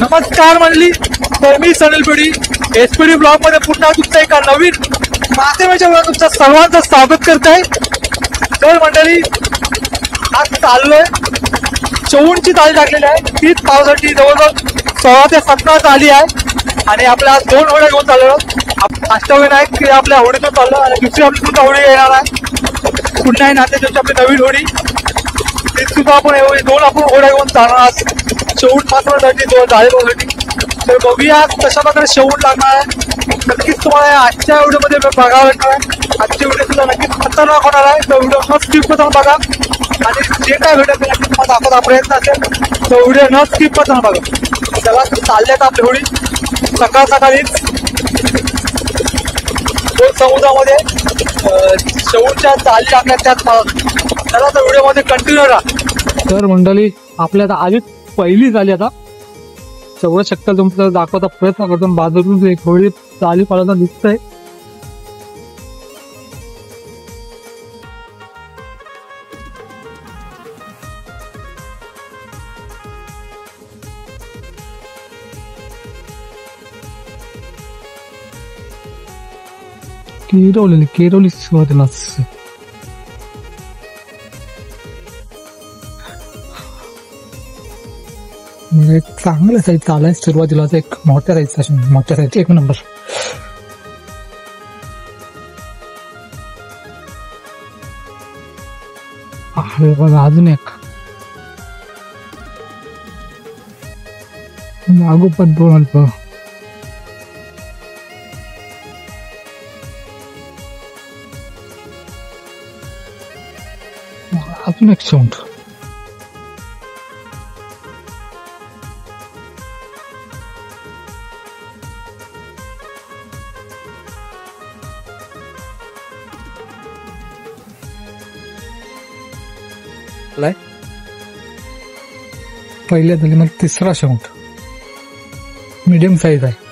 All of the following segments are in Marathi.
नमस्कार मंडळी, तर मी सनील पेढी एसपीडी ब्लॉग मध्ये पुन्हा तुमचं एका नवीन माध्यमाच्या वेळा तुमचं सर्वांचं स्वागत करत आहे। तर मंडळी, आज चाललोय चौंडची ताली टाकलेली आहे। तीच पावसाची जवळजवळ 16 ते 17 ताली आहे आणि आपल्या 2 होड्या घेऊन चाललो। अष्टविनायक की आपल्या होडीतून चाललो आणि दुसरी आपली सुद्धा होडी येणार आहे। पुन्हा नात्याची आपली नवीन होडी ती सुद्धा आपण 2 आपण होड्या घेऊन चालणार आज शेवट पात्रसाठी 2 जाळीसाठी। तर बघूया कशा प्रकारे शेवट लागणार आहे। नक्कीच तुम्हाला आजच्या व्हिडिओमध्ये बघावं लागणार आहे। आजची व्हिडिओ सुद्धा नक्कीच खतरनाक होणार आहे। तर व्हिडिओ न स्किप करून बघा आणि जे काय व्हिडिओ नक्कीच तुम्हाला दाखवायचा प्रयत्न असेल तर व्हिडिओ न स्किप करून बघा। चला चालल्यात आपली होडी सकाळ सकाळीच समुद्रामध्ये शेवटच्या चाली टाकल्यात त्यात। चला तर व्हिडिओमध्ये कंटिन्यू राहा। तर मंडळी, आपल्या आता आधी पहिली झाली, आता सगळं शक्य तुमचं दाखवायचा प्रयत्न करतो। बाजूतून एक होडी चाली पाळायला दिसतंय। केरवली सुरुवातीलाच म्हणजे चांगलं साईज चालाय। सुरुवातीलाच एक मोठ्या साईज, मोठ्या साईज 1 नंबर। बघा अजून एक मागोपाठ 2 अल्प। अजून एक सोंड। पहिल्या दलीमध्ये 3रा शेवट मीडियम साईज आहे।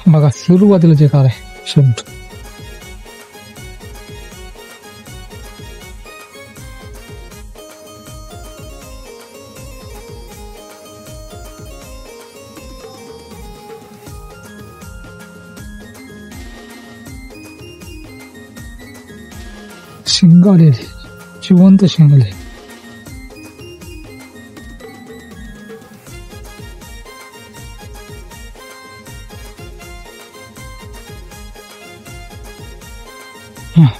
बघा सुरुवातीला जे कार आहे शेवट। शिंगाले, जिवंत शिंगाले।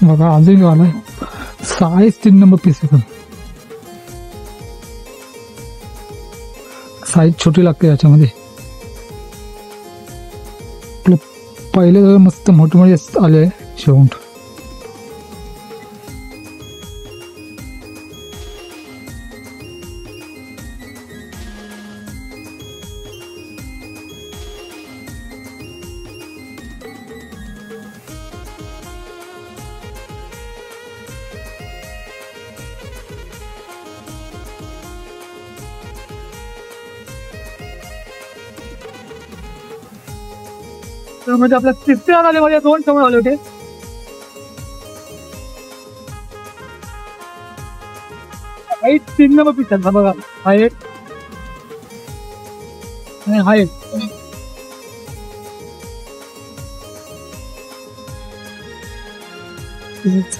बघा अजून आलाय साईज 3 नंबर पीस आहे। साईज छोटी लागते याच्यामध्ये। पहिले मस्त मोठे मोठे आले शेवंट। तर म्हणजे आपल्या 3ऱ्या नाल्यामध्ये 2 शेवट आले होते। हाईट 3 नंबर पीस आहे बघा। हाईट आणि हाईट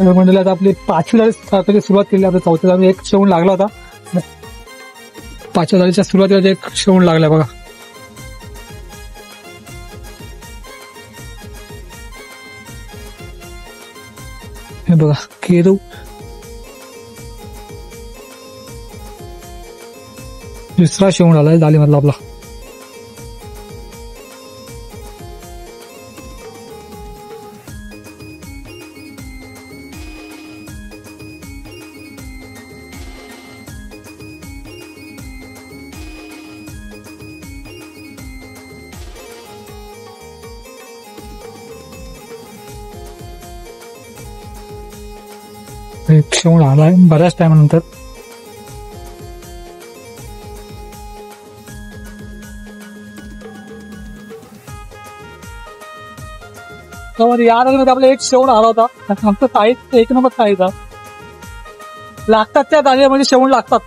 मंडळी आता आपली 5वी सुरुवात केली। आपल्या 4थ्या एक शेवट लागला होता। 5व्या धालीच्या सुरुवातीला एक शेवण लागलाय बघा. हे बघा केरू दुसरा शेवण आलाय धालीमधला आपला. एक शेवण आलाय बऱ्याच टायमानंतर. या मध्ये आपला एक शेवण आला होता. आमचं साईज 1 नंबर साईज लागतात त्या दाण्यामध्ये शेवण लागतात.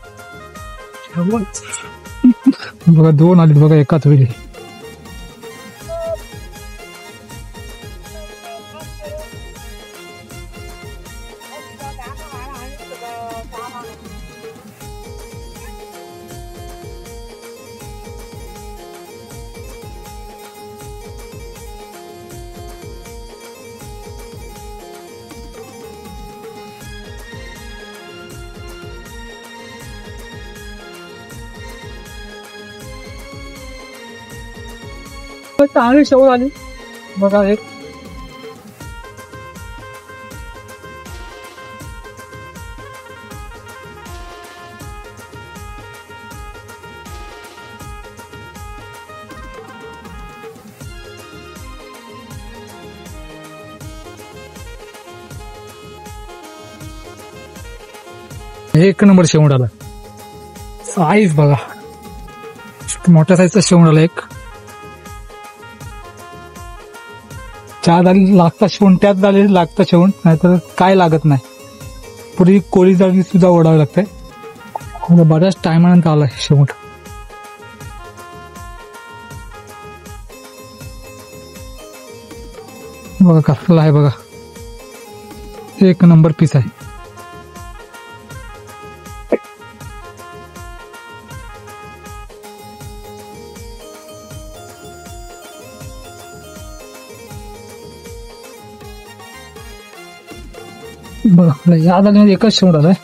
बघा 2 आले बघा एकाच वेळी. चांगली शेवण आली बघा. एक नंबर शेवण आला. साईज बघा मोठ्या साईजचा शेवण आला एक. ज्या जाळी लागता शेवण त्याच जाळी लागतं शेवण, नाहीतर काय लागत नाही. पुढे कोळी जाळी सुद्धा ओढावी लागते. बऱ्याच टायमानंतर आलाय शेवण. बघा कसला आहे बघा. एक नंबर पीस आहे. बघा या जाळीमध्ये एकच शेवण आलाय.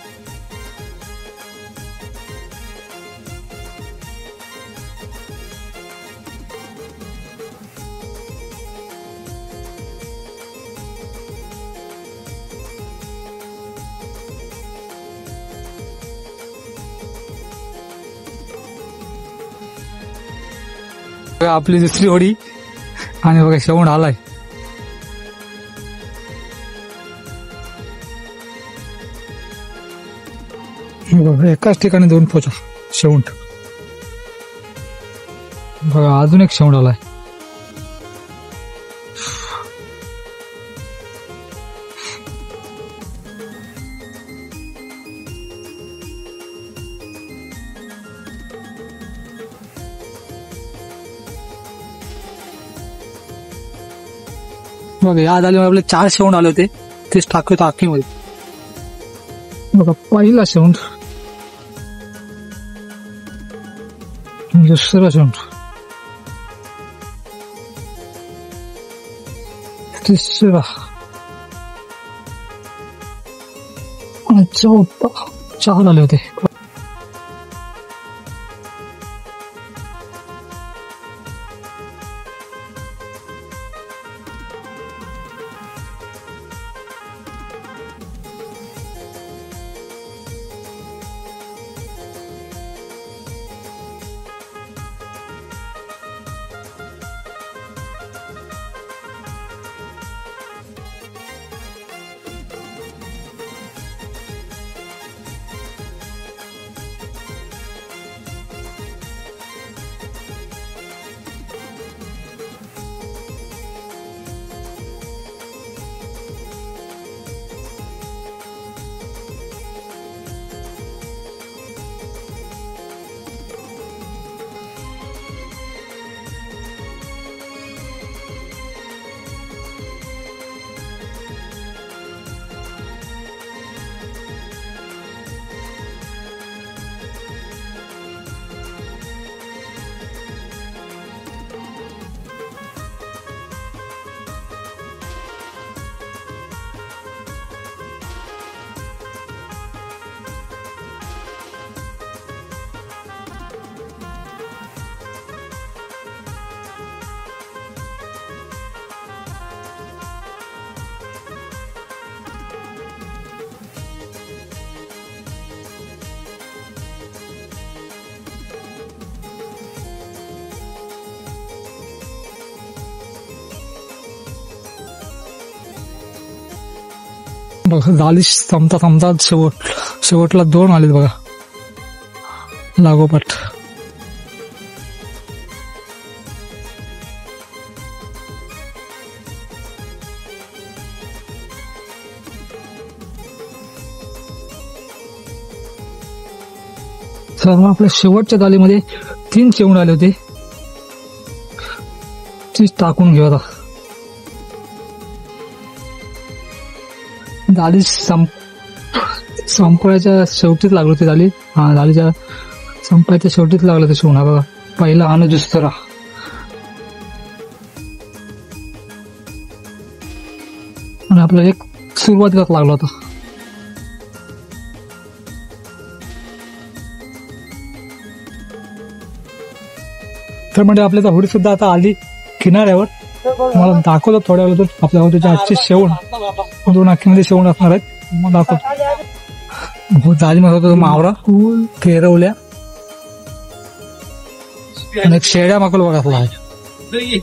आपली दुसरी होडी आणि बघा शेवण आलाय. एकाच ठिकाणी 2 पोचा शेवण. बघा अजून एक शेवण आलाय. बघा या आधी आपले 4 शेवण आले होते, तेच टाकतो आखीमध्ये. बघा पहिला शेवण, दुसरा शेवण, तिसरा आणि चौथा. 4 आले होते. बघा झाली थांबता शेवटला 2 आलेत बघा लागोपाठ. तर मग आपल्या शेवटच्या जाळीमध्ये 3 शेवण आले होते, ती टाकून घेऊ आता. जाळी संपवायच्या शेवटीच लागलो ते जाळी. हा, जाळीच्या संपायच्या शेवटीच लागलं ते शेवण. बघा पहिला आणि दुसरा. आणि आपल्याला एक सुरुवातीलाच लागला होता. तर म्हणजे आपल्या होडी सुद्धा आता आली किनाऱ्यावर. मला दाखवतो थोड्या वेळातून आपल्या होडीची आजची शेवण. 2 आखीमध्ये शेवण असणार आहेत, मग दाखवतो. जाळी मध्ये होता मावरा फेरवल्या आणि एक शेड्या माकल बघा आपला आहे.